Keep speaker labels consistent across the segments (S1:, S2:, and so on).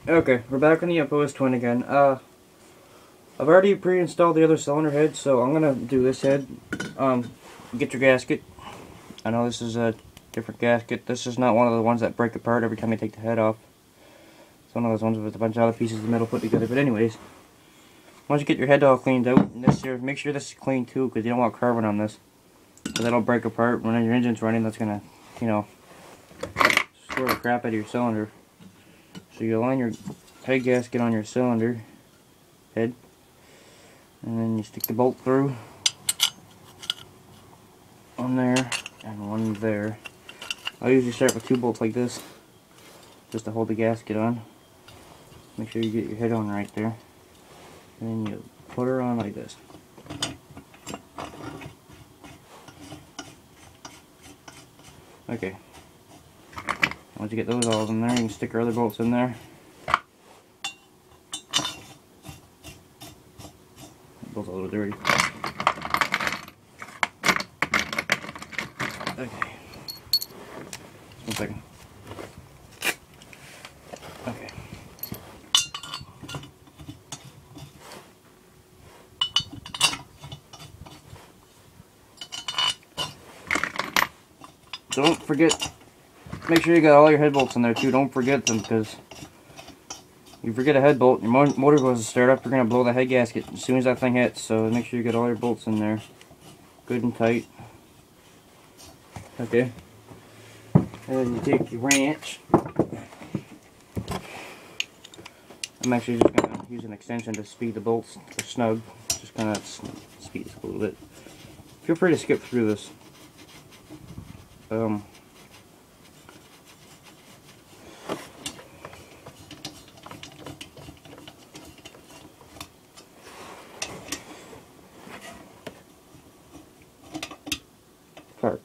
S1: Okay, we're back on the opposed twin again. I've already pre-installed the other cylinder head, so I'm gonna do this head. Get your gasket. I know this is a different gasket. This is not one of the ones that break apart every time you take the head off. It's one of those ones with a bunch of other pieces of metal put together. But anyways, once you get your head all cleaned out, and this here, make sure this is clean too, because you don't want carbon on this, because that'll break apart when your engine's running. That's gonna, you know, score the crap out of your cylinder. So you align your head gasket on your cylinder head, and then you stick the bolt through one there and one there. I usually start with 2 bolts like this, just to hold the gasket on. Make sure you get your head on right there, and then you put her on like this. Okay. Once you get those all in there, you can stick your other bolts in there. Both a little dirty. Okay. Just 1 second. Okay. Don't forget, make sure you got all your head bolts in there too. Don't forget them, because you forget a head bolt, your motor goes to start up, you're going to blow the head gasket as soon as that thing hits. So make sure you get all your bolts in there good and tight. Okay. And then you take your wrench. I'm actually just going to use an extension to speed the bolts to snug. Just kind of speed this a little bit. Feel free to skip through this. Part.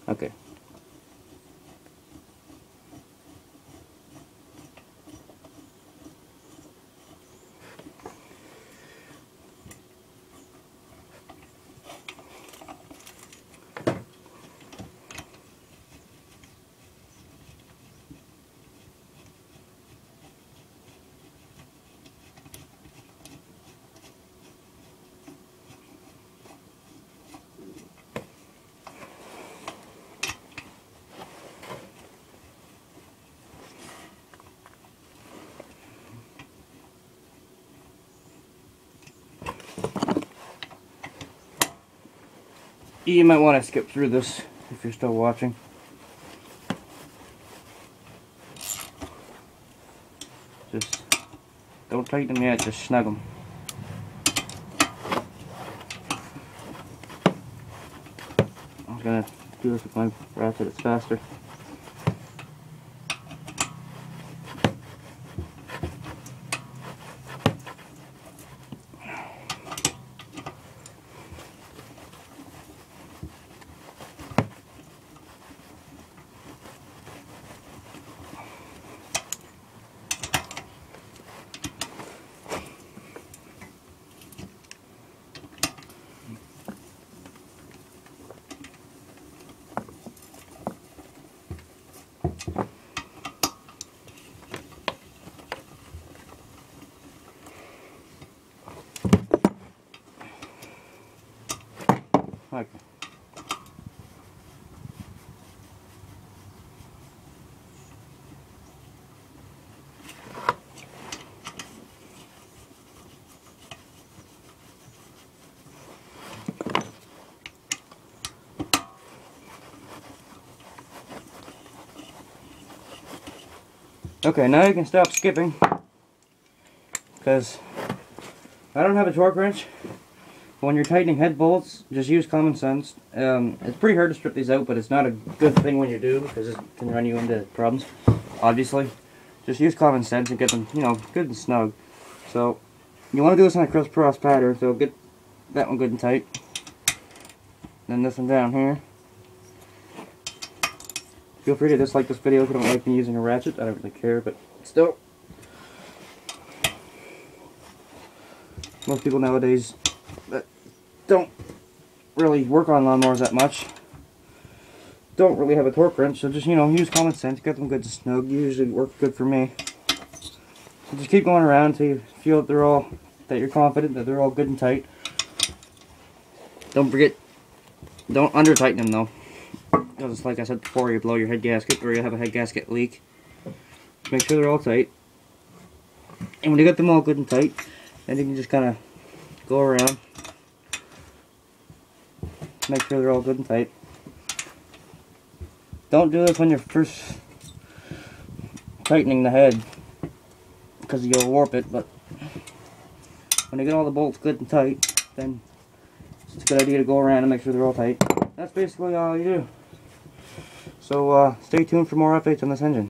S1: Okay. You might want to skip through this if you're still watching. Just don't tighten them yet, just snug them. I'm going to do this with my ratchet, it's faster. Okay. Okay, now you can stop skipping, because I don't have a torque wrench. When you're tightening head bolts, just use common sense. It's pretty hard to strip these out, but it's not a good thing when you do, because it can run you into problems, obviously. Just use common sense and get them, you know, good and snug. So, you want to do this on a crisscross pattern, so get that one good and tight. Then this one down here. Feel free to dislike this video if you don't like me using a ratchet. I don't really care, but still. Most people nowadays that don't really work on lawnmowers that much don't really have a torque wrench, so just, you know, use common sense, get them good to snug. Usually work good for me. So just keep going around until you feel that you're confident that they're all good and tight. Don't forget, don't under tighten them though, because like I said before, you blow your head gasket or you have a head gasket leak. Make sure they're all tight. And when you get them all good and tight, then you can just kind of go around. Make sure they're all good and tight. Don't do this when you're first tightening the head, because you'll warp it, but when you get all the bolts good and tight, then it's a good idea to go around and make sure they're all tight. That's basically all you do. So stay tuned for more updates on this engine.